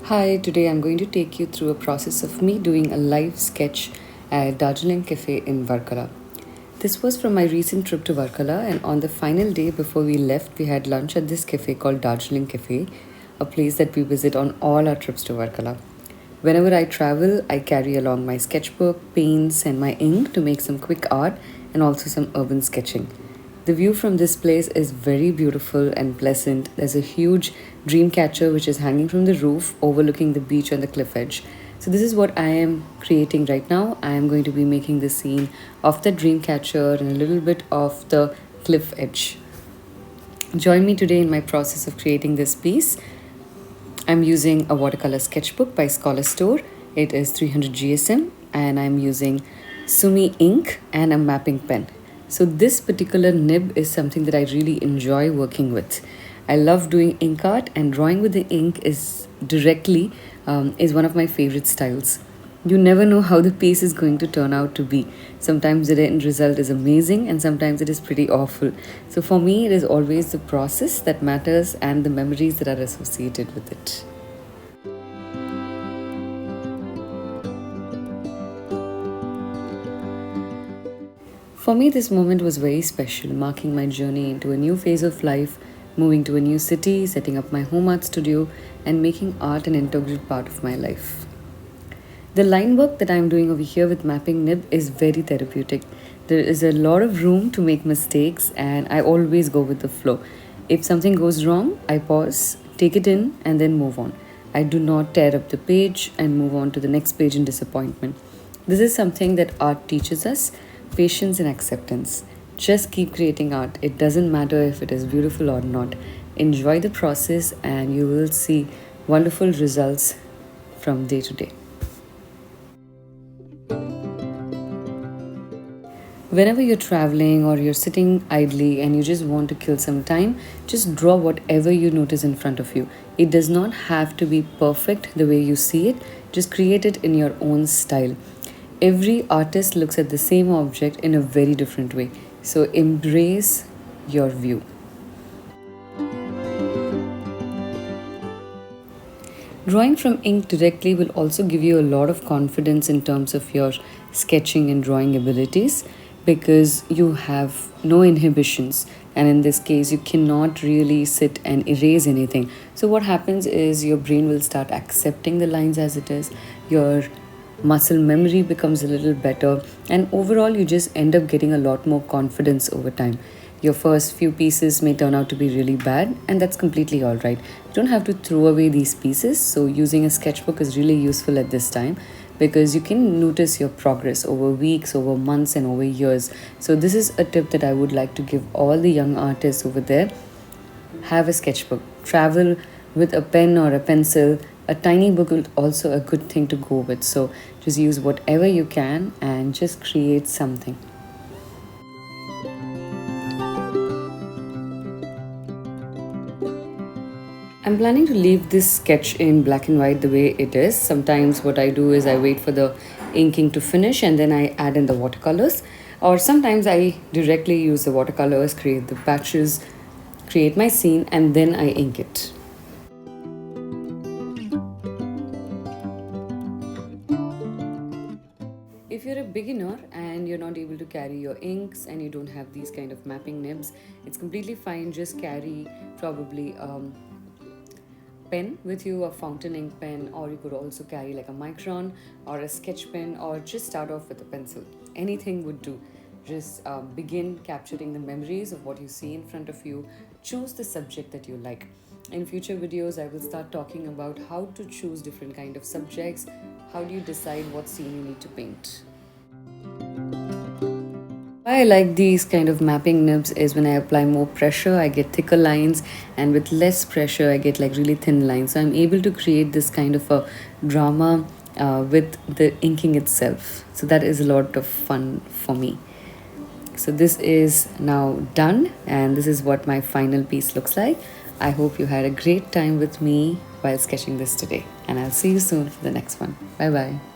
Hi, today I'm going to take you through a process of me doing a live sketch at Darjeeling Cafe in Varkala. This was from my recent trip to Varkala, and on the final day before we left, we had lunch at this cafe called Darjeeling Cafe, a place that we visit on all our trips to Varkala. Whenever I travel, I carry along my sketchbook, paints, and my ink to make some quick art and also some urban sketching. The view from this place is very beautiful and pleasant. There's a huge Dreamcatcher which is hanging from the roof overlooking the beach on the cliff edge. So, this is what I am creating right now. I am going to be making the scene of the Dreamcatcher and a little bit of the cliff edge. Join me today in my process of creating this piece. I'm using a watercolor sketchbook by Scholar Store. It is 300 GSM and I'm using Sumi ink and a mapping pen. So this particular nib is something that I really enjoy working with. I love doing ink art, and drawing with the ink is one of my favorite styles. You never know how the piece is going to turn out to be. Sometimes the end result is amazing and sometimes it is pretty awful. So for me, it is always the process that matters and the memories that are associated with it. For me, this moment was very special, marking my journey into a new phase of life, moving to a new city, setting up my home art studio, and making art an integral part of my life. The line work that I'm doing over here with mapping nib is very therapeutic. There is a lot of room to make mistakes, and I always go with the flow. If something goes wrong, I pause, take it in, and then move on. I do not tear up the page and move on to the next page in disappointment. This is something that art teaches us: patience and acceptance. Just keep creating art. It doesn't matter if it is beautiful or not. Enjoy the process, and you will see wonderful results from day to day. Whenever you're traveling or you're sitting idly and you just want to kill some time, just draw whatever you notice in front of you. It does not have to be perfect the way you see it, just create it in your own style. Every artist looks at the same object in a very different way. So embrace your view. Drawing from ink directly will also give you a lot of confidence in terms of your sketching and drawing abilities, because you have no inhibitions, and in this case you cannot really sit and erase anything. So what happens is your brain will start accepting the lines as it is, your muscle memory becomes a little better, and overall you just end up getting a lot more confidence over time. Your first few pieces may turn out to be really bad, and that's completely all right. You don't have to throw away these pieces, so using a sketchbook is really useful at this time, because you can notice your progress over weeks, over months, and over years. So this is a tip that I would like to give all the young artists over there. Have a sketchbook. Travel with a pen or a pencil. A tiny book is also a good thing to go with. So just use whatever you can and just create something. I'm planning to leave this sketch in black and white the way it is. Sometimes what I do is I wait for the inking to finish and then I add in the watercolors. Or sometimes I directly use the watercolors, create the patches, create my scene, and then I ink it. If you're a beginner and you're not able to carry your inks and you don't have these kind of mapping nibs, it's completely fine. Just carry probably pen with you, a fountain ink pen, or you could also carry like a micron or a sketch pen, or just start off with a pencil. Anything would do. Just begin capturing the memories of what you see in front of you. Choose the subject that you like. In future videos, I will start talking about how to choose different kind of subjects. How do you decide what scene you need to paint? Why I like these kind of mapping nibs is when I apply more pressure, I get thicker lines, and with less pressure, I get like really thin lines. So I'm able to create this kind of a drama with the inking itself. So that is a lot of fun for me. So this is now done, and this is what my final piece looks like. I hope you had a great time with me while sketching this today, and I'll see you soon for the next one. Bye bye.